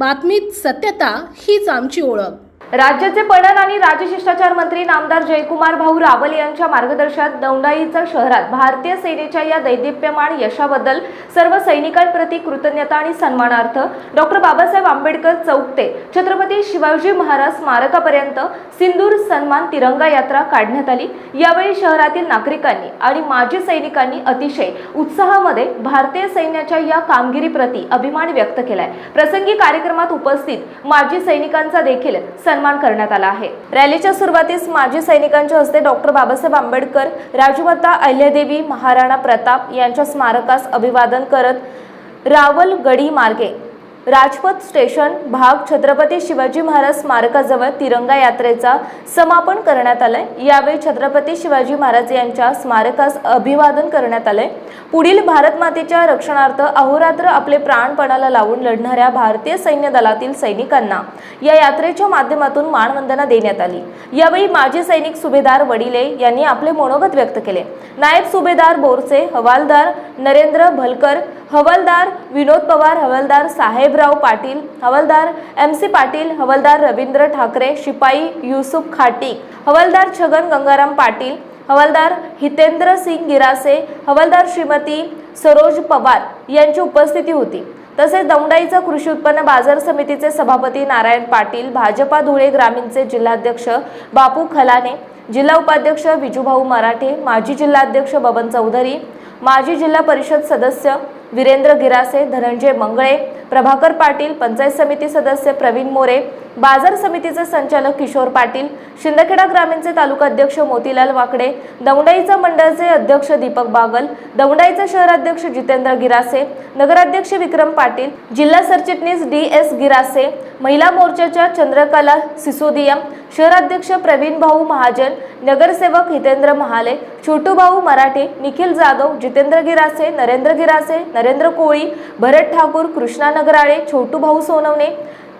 बातमीत सत्यता हीच आमची ओळख। राज्याचे पणन आणि राजशिष्टाचार मंत्री नामदार जयकुमार भाऊ रावल यांच्या मार्गदर्शनात दौंडाईचा शहरात भारतीय सेनेच्या या दैदिप्यमान यशाबद्दल सर्व सैनिकांप्रती कृतज्ञता आणि सन्मानार्थ डॉक्टर बाबासाहेब आंबेडकर चौक ते छत्रपती शिवाजी महाराज स्मारकापर्यंत सिंदूर सन्मान तिरंगा यात्रा काढण्यात आली। यावेळी शहरातील नागरिकांनी आणि माजी सैनिकांनी अतिशय उत्साहामध्ये भारतीय सैन्याच्या या कामगिरीप्रती अभिमान व्यक्त केलाय। प्रसंगी कार्यक्रमात उपस्थित माजी सैनिकांचा देखील सन्मान करण्यात आला आहे। रॅलीच्या सुरुवातीस माजी सैनिकांच्या हस्ते डॉक्टर बाबासाहेब आंबेडकर, राजमाता अहिल्यादेवी, महाराणा प्रताप यांच्या स्मारकास अभिवादन करत रावल गडी मार्गे राजपथ स्टेशन भाग छत्रपती शिवाजी महाराज स्मारकाजवळ तिरंगा यात्रेचा समापन करण्यात आले। यावेळी छत्रपती शिवाजी महाराज यांच्या स्मारकास अभिवादन करण्यात आले। पुढील भारत मातेच्या रक्षणार्थ अहोरात्र आपले प्राण पणाला लावून लढणाऱ्या भारतीय सैन्य दलातील सैनिकांना या यात्रेच्या माध्यमातून मानवंदना देण्यात आली। यावेळी माजी सैनिक सुभेदार वडिले यांनी आपले मनोगत व्यक्त केले। नायब सुभेदार बोरसे, हवालदार नरेंद्र भलकर, हवालदार विनोद पवार, हवालदार साहेबराव पाटील, हवालदार MC पाटील, हवालदार रवींद्र ठाकरे, शिपाई युसुफ खाटी, हवालदार छगन गंगाराम पाटील, हवालदार हितेंद्र सिंग गिरासे, हवालदार श्रीमती सरोज पवार यांची उपस्थिती होती। तसेच दौंडाईचा कृषी उत्पन्न बाजार समितीचे सभापती नारायण पाटील, भाजपा धुळे ग्रामीणचे जिल्हाध्यक्ष बापू खलाने, जिल्हा उपाध्यक्ष विजूभाऊ मराठे, माजी जिल्हाध्यक्ष बबन चौधरी, माजी जिल्हा परिषद सदस्य वीरेंद्र गिरासे, धनंजय मंगळे, प्रभाकर पाटील, पंचायत समिती सदस्य प्रवीण मोरे, बाजार समितीचे संचालक किशोर पाटील, शिंदखेडा ग्रामीणचे तालुका अध्यक्ष मोतीलाल वाकडे, दौंडाईचा मंडळाचे अध्यक्ष दीपक बागल, दौंडाईचा शहराध्यक्ष जितेंद्र गिरासे, नगराध्यक्ष विक्रम पाटील, जिल्हा सरचिटणीस DS गिरासे, महिला मोर्चाच्या चंद्रकला सिसोदिया, शहराध्यक्ष प्रवीण भाऊ महाजन, नगरसेवक हितेंद्र महाले, छोटू भाऊ मराठे, निखिल जाधव, जितेंद्र गिरासे, नरेंद्र गिरासे, नरेंद्र कोळी, भरत ठाकूर, कृष्णा नगराळे, छोटू भाऊ सोनवणे,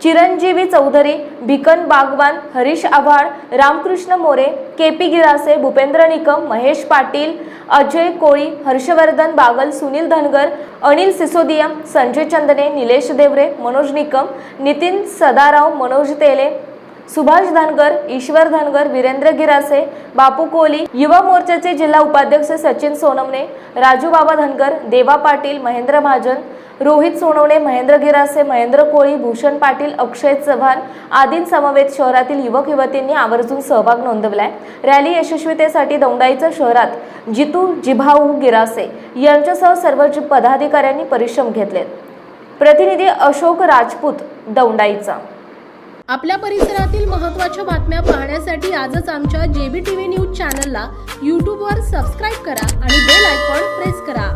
चिरंजीवी चौधरी, भिकन बागवान, हरीश आव्हाड, रामकृष्ण मोरे, KP गिरासे, भूपेंद्र निकम, महेश पाटील, अजय कोळी, हर्षवर्धन बागल, सुनील धनगर, अनिल सिसोदिया, संजय चंदने, निलेश देवरे, मनोज निकम, नितीन सदाराव, मनोज तेले, सुभाष धनगर, ईश्वर धनगर, वीरेंद्र गिरासे, बापू कोली, युवा मोर्चाचे जिल्हा उपाध्यक्ष सचिन सोनवणे, राजू बाबा धनगर, देवा पाटील, महेंद्र महाजन, रोहित सोनवणे, महेंद्र गिरासे, महेंद्र कोळी, भूषण पाटील, अक्षय चव्हाण आदींसमवेत शहरातील युवक युवतींनी आवर्जून सहभाग नोंदवलाय। रॅली यशस्वीतेसाठी दौंडाईच्या शहरात जितू जिभाऊ गिरासे यांच्यासह सर्व पदाधिकाऱ्यांनी परिश्रम घेतले। प्रतिनिधी अशोक राजपूत, दौंडाईचा। आपल्या परिसरातील महत्त्वाच्या बातम्या पाहण्यासाठी आजच आमच्या JBTV न्यूज चॅनलला YouTube वर सबस्क्राइब करा आणि बेल आयकॉन प्रेस करा।